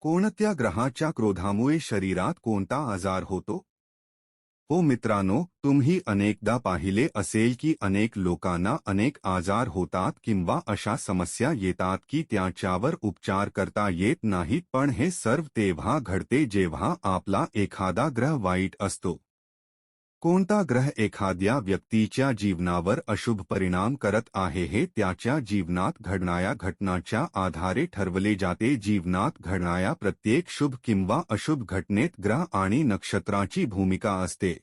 कोणत्या ग्रहाच्या क्रोधामुळे शरीरात कोणता आजार होतो? हो मित्रांनो, तुम्ही अनेकदा पाहिले असेल की अनेक लोकांना अनेक आजार होतात किंवा अशा समस्या येतात की त्यांच्यावर उपचार करता येत नाहीत, पण हे सर्व तेव्हा घडते जेव्हा आपला एखादा ग्रह वाईट असतो. कोणता ग्रह एखाद्या व्यक्तीच्या जीवनावर अशुभ परिणाम करत आहे हे त्याच्या जीवनात घडणाऱ्या घटनांच्या आधारे ठरवले जाते. जीवनात घडणाऱ्या प्रत्येक शुभ किंवा अशुभ घटनेत ग्रह आणि नक्षत्राची भूमिका असते.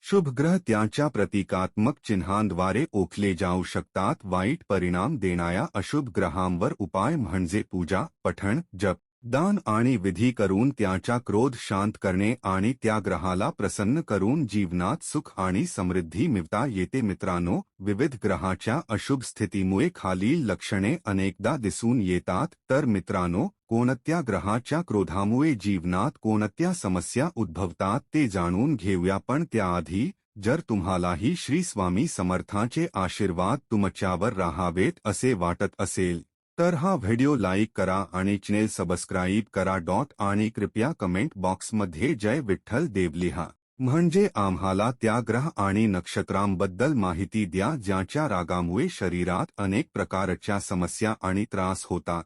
शुभ ग्रह त्यांच्या प्रतिकात्मक चिन्हांद्वारे ओळखले जाऊ शकतात. वाईट परिणाम देणाऱ्या अशुभ ग्रहांवर उपाय म्हणजे पूजा, पठण, जप, दान आणि विधी करून त्यांचा क्रोध शांत करणे आणि त्या ग्रहाला प्रसन्न करून जीवनात सुख आणि समृद्धी मिळवता येते. मित्रांनो, विविध ग्रहाच्या अशुभ स्थितीमुळे खालील लक्षणे अनेकदा दिसून येतात. तर मित्रांनो, कोणत्या ग्रहाच्या क्रोधामुळे जीवनात कोणत्या समस्या उद्भवतात ते जाणून घेऊया. पण त्याआधी, जर तुम्हालाही श्री स्वामी समर्थांचे आशीर्वाद तुमच्यावर राहावेत असे वाटत असेल तर हा व्हिडिओ लाईक करा आणि चॅनेल सबस्क्राईब करा. आणि कृपया कमेंट बॉक्समध्ये जय विठ्ठल देव लिहा, म्हणजे आम्हाला त्या ग्रह आणि नक्षत्रांबद्दल माहिती द्या ज्यांच्या रागामुळे शरीरात अनेक प्रकारच्या समस्या आणि त्रास होतात.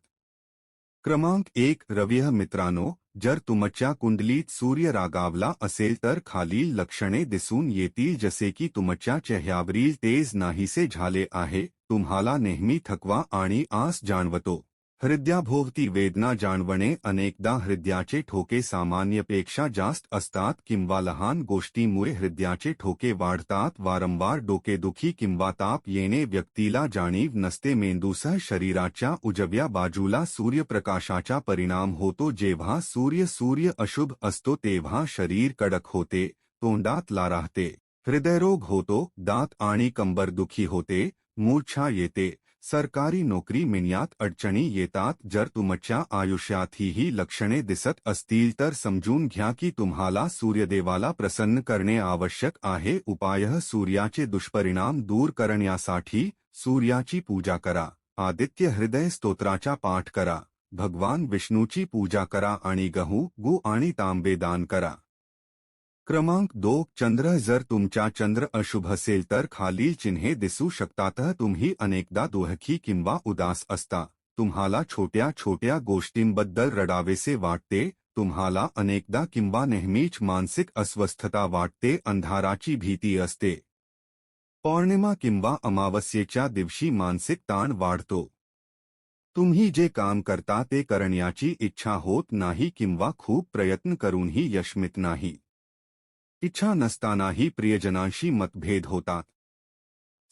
क्रमांक 1, रवी. मित्रांनो, जर तुमच्या कुंडलीत सूर्य रागावला असेल तर खालील लक्षणे दिसून येतील, जसे की तुमच्या चेहऱ्यावरील तेज नाहीसे झाले आहे, तुम्हाला नेहमी थकवा आणि आस जाणवतो, हृदयाभोवती वेदना जाणवणे, अनेकदा हृदयाचे ठोके सामान्यपेक्षा जास्त असतात किंवा लहान गोष्टींमुळे हृदयाचे ठोके वाढतात, वारंवार डोकेदुखी किंवा ताप येणे, व्यक्तीला जाणीव नसते, मेंदूसह शरीराच्या उजव्या बाजूला सूर्यप्रकाशाचा परिणाम होतो. जेव्हा सूर्य अशुभ असतो तेव्हा शरीर कडक होते, तोंडात ला राहते, हृदयरोग होतो, दात आणि कंबरदुखी होते, मूर्छा येते, सरकारी नोकरी मिळण्यात अडचणी येतात. जर तुमच्या आयुष्यातही ही लक्षणे दिसत असतील तर समजून घ्या की तुम्हाला सूर्यदेवाला प्रसन्न करणे आवश्यक आहे. उपाय: सूर्याचे दुष्परिणाम दूर करण्यासाठी सूर्याची पूजा करा, आदित्य हृदय स्तोत्राचा पाठ करा, भगवान विष्णूची पूजा करा आणि गहू, गूळ आणि तांबे दान करा. क्रमांक 2, चंद्र. जर तुमचा चंद्र अशुभ असेल तर खालील चिन्हे दिसू शकतात. तुम्ही अनेकदा दुःखी किंवा उदास असता, तुम्हाला छोट्या छोट्या गोष्टींबद्दल रडावेसे वाटते, तुम्हाला अनेकदा किंवा नेहमीच मानसिक अस्वस्थता वाटते, अंधाराची भीती असते, पौर्णिमा किंवा अमावस्येच्या दिवशी मानसिक ताण वाढतो, तुम्ही जे काम करता ते करण्याची इच्छा होत नाही किंवा खूप प्रयत्न करूनही यश मिळत नाही, इच्छा नसतानाही प्रियजनांशी मतभेद होतात,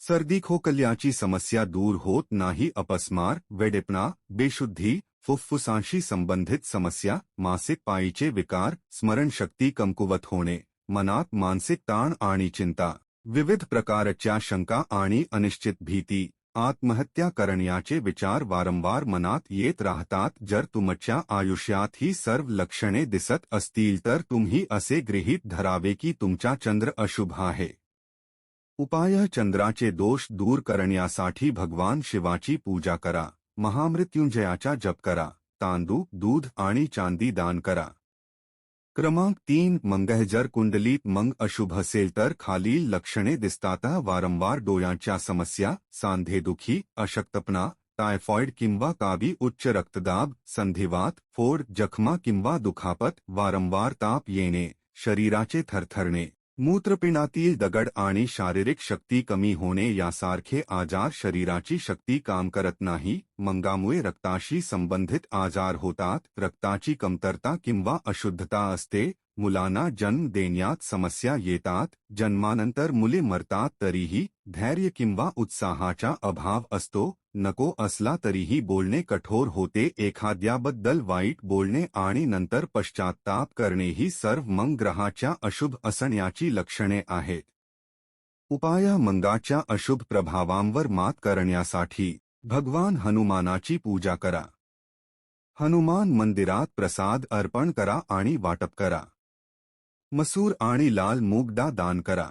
सर्दी खोकल्याची समस्या दूर होत नाही, अपस्मार, वेडेपणा, बेशुद्धी, फुफ्फुसांशी संबंधित समस्या, मासिक पाळीचे विकार, स्मरणशक्ती कमकुवत होणे, मनात मानसिक ताण आणि चिंता, विविध प्रकारच्या शंका आणि अनिश्चित भीती, आत्महत्या करण्याचे विचार वारंवार मनात येत राहतात. जर तुमच्या आयुष्यात ही सर्व लक्षणे दिसत असतील तर तुम्ही असे गृहीत धरावे की तुमचा चंद्र अशुभ आहे. उपाय: चंद्राचे दोष दूर करण्यासाठी भगवान शिवाची पूजा करा, महामृत्युंजयाचा जप करा, तांदूळ, दूध आणि चांदी दान करा. क्रमांक 3, मंगळ. जर कुंडलीत मंग अशुभ असेल तर खालील लक्षणे दिसतात. वारंवार डोळ्यांच्या समस्या, सांधेदुखी, अशक्तपणा, टायफॉइड किंवा कावी, उच्च रक्तदाब, संधिवात, फोड, जखमा किंवा दुखापत, वारंवार ताप येणे, शरीराचे थरथरणे, मूत्रपिंडातील दगड आणि शारीरिक शक्ती कमी होणे यासारखे आजार. शरीराची शक्ती काम करत नाही, मंगामुळे रक्ताशी संबंधित आजार होतात, रक्ताची कमतरता किंवा अशुद्धता असते, मुलांना जन्म देण्यात समस्या येतात, जन्मानंतर मुले मरतात, तरीही धैर्य किंवा उत्साहाचा अभाव असतो, नको असला तरीही बोलणे कठोर होते, एखाद्याबद्दल वाईट बोलणे आणि नंतर पश्चात्ताप करणे ही सर्व मंग ग्रहाच्या अशुभ असण्याची लक्षणे आहेत. उपाय: मंगाच्या अशुभ प्रभावांवर मात करण्यासाठी भगवान हनुमानाची पूजा करा, हनुमान मंदिरात प्रसाद अर्पण करा आणि वाटप करा, मसूर आणि लाल मूग दान करा.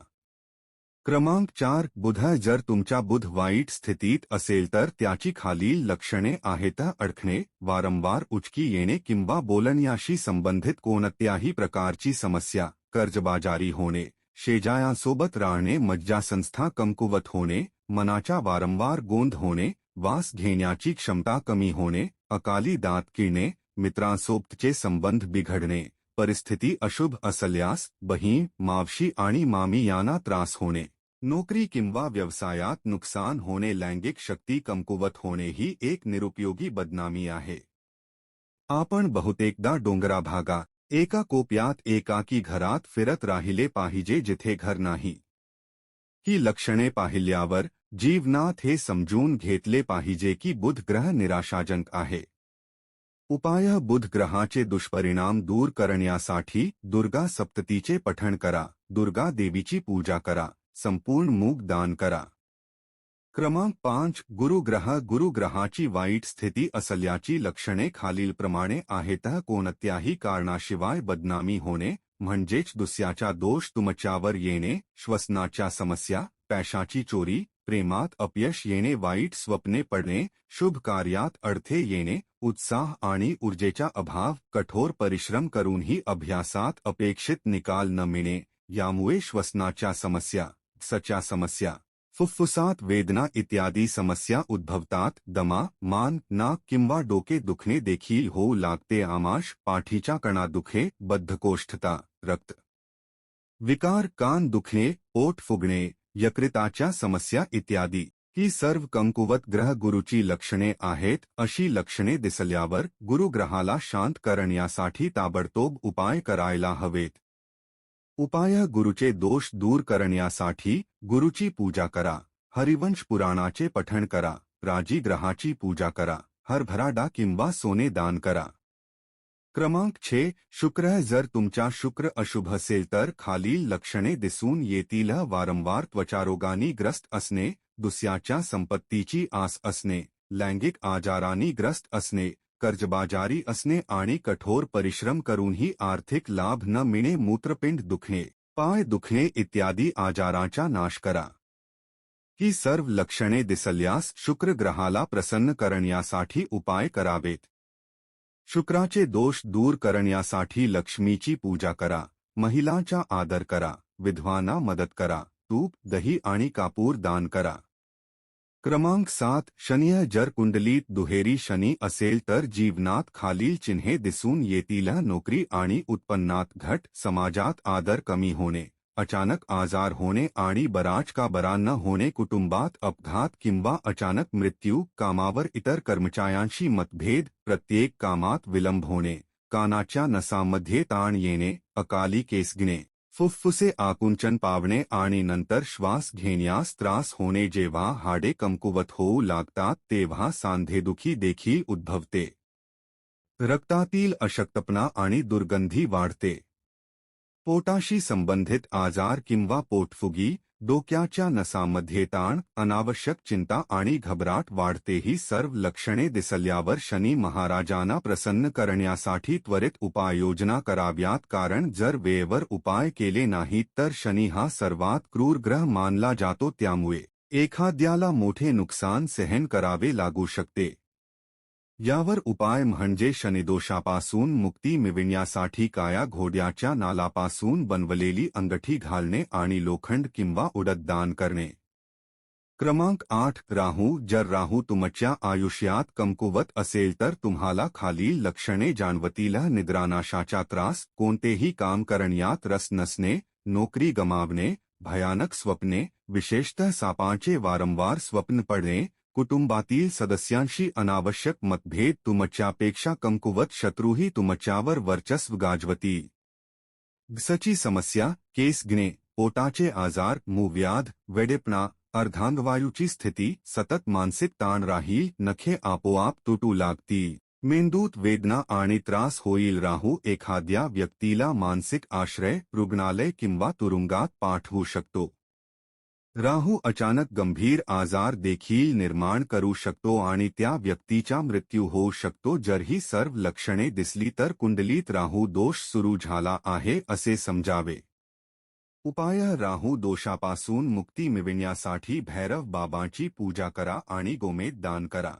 क्रमांक 4 बुध जर तुमचा बुध वाईट स्थितीत असेल तर त्याची खालील लक्षणे आहेत. अडखणे, वारंवार उचकी येणे किंवा बोलण्याशी संबंधित कोणत्याही प्रकारची समस्या, कर्जबाजारी होणे, शेजाऱ्यांसोबत राहणे, मज्जासंस्था कमकुवत होणे, मनाचा वारंवार गोंध होणे, वास घेण्याची क्षमता कमी होणे, अकाली दात किडणे, मित्रांसोबतचे संबंध बिघडणे, परिस्थिती अशुभ असल्यास बहीण, मावशी आणि मामी यांना त्रास होणे, नोकरी किंवा व्यवसायात नुकसान होणे, लैंगिक शक्ती कमकुवत होणे ही एक निरुपयोगी बदनामी आहे. आपण बहुतेकदा डोंगरा भागात एका कोपऱ्यात एकाकी घरात फिरत राहिले पाहिजे जिथे घर नाही. ही लक्षणे पाहिल्यावर जीवनात हे समजून घेतले पाहिजे की बुध ग्रह निराशाजनक आहे. उपाय बुध ग्रहाचे दुष्परिणाम दूर करण्यासाठी दुर्गा सप्ततीचे पठण करा, दुर्गा देवीची पूजा करा, संपूर्ण मूग दान करा. क्रमांक 5 गुरुग्रहाची वाईट स्थिती असल्याची लक्षणे खालीलप्रमाणे आहेत. कोणत्याही कारणाशिवाय बदनामी होणे म्हणजेच दुसऱ्याचा दोष तुमच्यावर येणे, श्वसनाच्या समस्या, पैशाची चोरी, प्रेमात अपयश येणे, वाईट स्वप्ने पडणे, शुभ कार्यात अडथळे येणे, उत्साह आणि ऊर्जेचा अभाव, कठोर परिश्रम करूनही अभ्यासात अपेक्षित निकाल न मिळणे, यामुळे श्वसनाच्या समस्या, सच्या समस्या, फुफ्फुसात वेदना इत्यादी समस्या उद्भवतात. दमा, मान, नाक किंवा डोके दुखणे देखील होऊ लागते. आमाश, पाठीचा कणा दुखे, बद्धकोष्ठता, रक्त विकार, कान दुखणे, पोट फुगणे, यकृताच्या समस्या इत्यादी ही सर्व कमकुवत ग्रह गुरुची लक्षणे आहेत. अशी लक्षणे दिसल्यावर गुरुग्रहाला शांत करण्यासाठी ताबडतोब उपाय करायला हवेत. उपाय गुरुचे दोष दूर करण्यासाठी गुरुची पूजा करा, हरिवंश पुराणाचे पठण करा, राजी ग्रहाची पूजा करा, हरभरा डाळ किंवा सोने दान करा. क्रमांक 6 शुक्र जर तुमचा शुक्र अशुभ असेल तर खालील लक्षणे दिसून येतील. वारंवार त्वचारोगांनी ग्रस्त असणे, दुसऱ्याच्या संपत्तीची आस असणे, लैंगिक आजारांनी ग्रस्त असणे, कर्जबाजारी असणे आणि कठोर परिश्रम करूनही आर्थिक लाभ न मिळणे, मूत्रपिंड दुखणे, पाय दुखणे इत्यादी आजारांचा नाश करा. ही सर्व लक्षणे दिसल्यास शुक्र ग्रहाला प्रसन्न करण्यासाठी उपाय करावेत. शुक्राचे दोष दूर करण्यासाठी लक्ष्मीची पूजा करा, महिलांचा आदर करा, विधवांना मदत करा, तूप, दही आणि कापूर दान करा. क्रमांक 7 शनी जर कुंडलीत दुहेरी शनी असेल तर जीवनात खालील चिन्हे दिसून येतील. नोकरी आणि उत्पन्नात घट, समाजात आदर कमी होणे, अचानक आजार होणे आणि बराच का बरा न होणे, कुटुंबात अपघात किंवा अचानक मृत्यू, कामावर इतर कर्मचाऱ्यांशी मतभेद, प्रत्येक कामात विलंब होणे, कानाच्या नसामध्ये ताण येणे, अकाली केस गळणे, फुफ्फुसे आकुंचन पावणे आणि नंतर श्वास घेण्यास त्रास होणे. जेव्हा हाडे कमकुवत होऊ लागतात तेव्हा सांधेदुखी देखील उद्भवते. रक्तातील अशक्तपणा आणि दुर्गंधी वाढते. पोटाशी संबंधित आजार किंवा पोटफुगी, डोक्याच्या नसामध्ये ताण, अनावश्यक चिंता आणि घबराट वाढते. ही सर्व लक्षणे दिसल्यावर शनी महाराजांना प्रसन्न करण्यासाठी त्वरित उपाययोजना कराव्यात, कारण जर वेळेवर उपाय केले नाहीत तर शनी हा सर्वात क्रूर ग्रह मानला जातो. त्यामुळे एखाद्याला मोठे नुकसान सहन करावे लागू शकते. यावर उपाय म्हणजे शनिदोषापासून मुक्ती मिळविण्यासाठी काया घोड्याच्या नालापासून बनवलेली अंगठी घालणे आणि लोखंड किंवा उडद दान करणे. क्रमांक 8 राहू जर राहू तुमच्या आयुष्यात कमकुवत असेल तर तुम्हाला खालील लक्षणे जाणवतील. निद्रानाशाचा त्रास, कोणतेही काम करण्यात रस नसणे, नोकरी गमावणे, भयानक स्वप्ने, विशेषतः सापांचे वारंवार स्वप्न पडणे, कुटुंबातील सदस्यांशी अनावश्यक मतभेद, तुमच्यापेक्षा कमकुवत शत्रूही तुमच्यावर वर्चस्व गाजवतील. सची समस्या, केस गळणे, पोटाचे आजार, मूव्याध, वेडेपणा, अर्धांगवायूची स्थिती, सतत मानसिक ताण राहील, नखे आपोआप तुटू लागतील, मेंदूत वेदना आणि त्रास होईल. राहू एखाद्या व्यक्तीला मानसिक आश्रय, रुग्णालय किंवा तुरुंगात पाठवू शकतो. राहू अचानक गंभीर आजार देखील निर्माण करू शकतो आणि त्या व्यक्तीचा मृत्यू होऊ शकतो. जर ही सर्व लक्षणे दिसली तर कुंडलीत राहू दोष सुरू झाला आहे असे समजावे. उपाय राहू दोषापासून मुक्ती मिळविण्यासाठी भैरव बाबांची पूजा करा आणि गोमेद दान करा.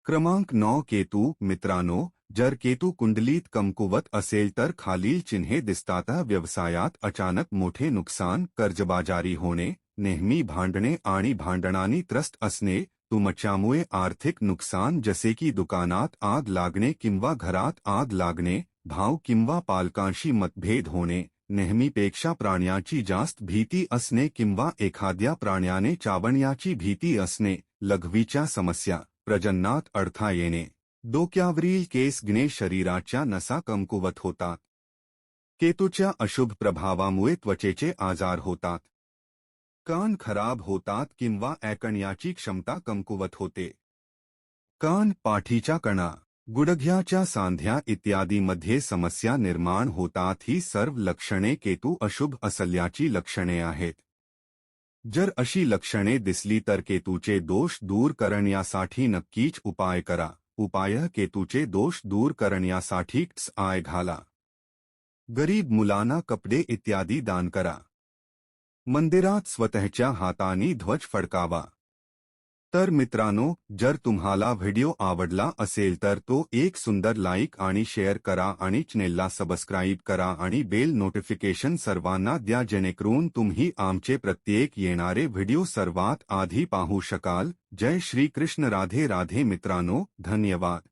क्रमांक 9 केतू. मित्रांनो, जर केतू कुंडलीत कमकुवत असेल तर खालील चिन्हे दिसतात. व्यवसायात अचानक मोठे नुकसान, कर्जबाजारी होणे, नेहमी भांडणे आणि भांडणांनी त्रस्त असणे, तुमच्यामुळे आर्थिक नुकसान जसे की दुकानात आग लागणे किंवा घरात आग लागणे, भाव किंवा पालकांशी मतभेद होणे, नेहमीपेक्षा प्राण्याची जास्त भीती असणे किंवा एखाद्या प्राण्याने चावण्याची भीती असणे, लघवीच्या समस्या, प्रजननात अडथळा येणे, डोक्यावरील केस गळणे, शरीराच्या नसा कमकुवत होतात. केतूच्या अशुभ प्रभावामुळे त्वचेचे आजार होतात. कान खराब होतात किंवा ऐकण्याची क्षमता कमकुवत होते. कान, पाठीच्या कणा, गुडघ्याच्या सांध्या इत्यादीमध्ये समस्या निर्माण होतात. ही सर्व लक्षणे केतू अशुभ असल्याची लक्षणे आहेत. जर अशी लक्षणे दिसली तर केतूचे दोष दूर करण्यासाठी नक्कीच उपाय करा. उपाय: केतूचे दोष दूर करण्यासाठी आय घाला. गरीब मुलांना कपडे इत्यादी दान करा. मंदिरात स्वतःच्या हातांनी ध्वज फडकावा. तर मित्रांनो, जर तुम्हाला व्हिडिओ आवडला असेल तर तो एक सुंदर लाईक आणि शेअर करा आणि चॅनेलला सबस्क्राईब करा आणि बेल नोटिफिकेशन सर्वांना द्या जेणेकरून तुम्ही आमचे प्रत्येक येणारे व्हिडिओ सर्वात आधी पाहू शकाल. जय श्री कृष्ण. राधे राधे मित्रांनो, धन्यवाद.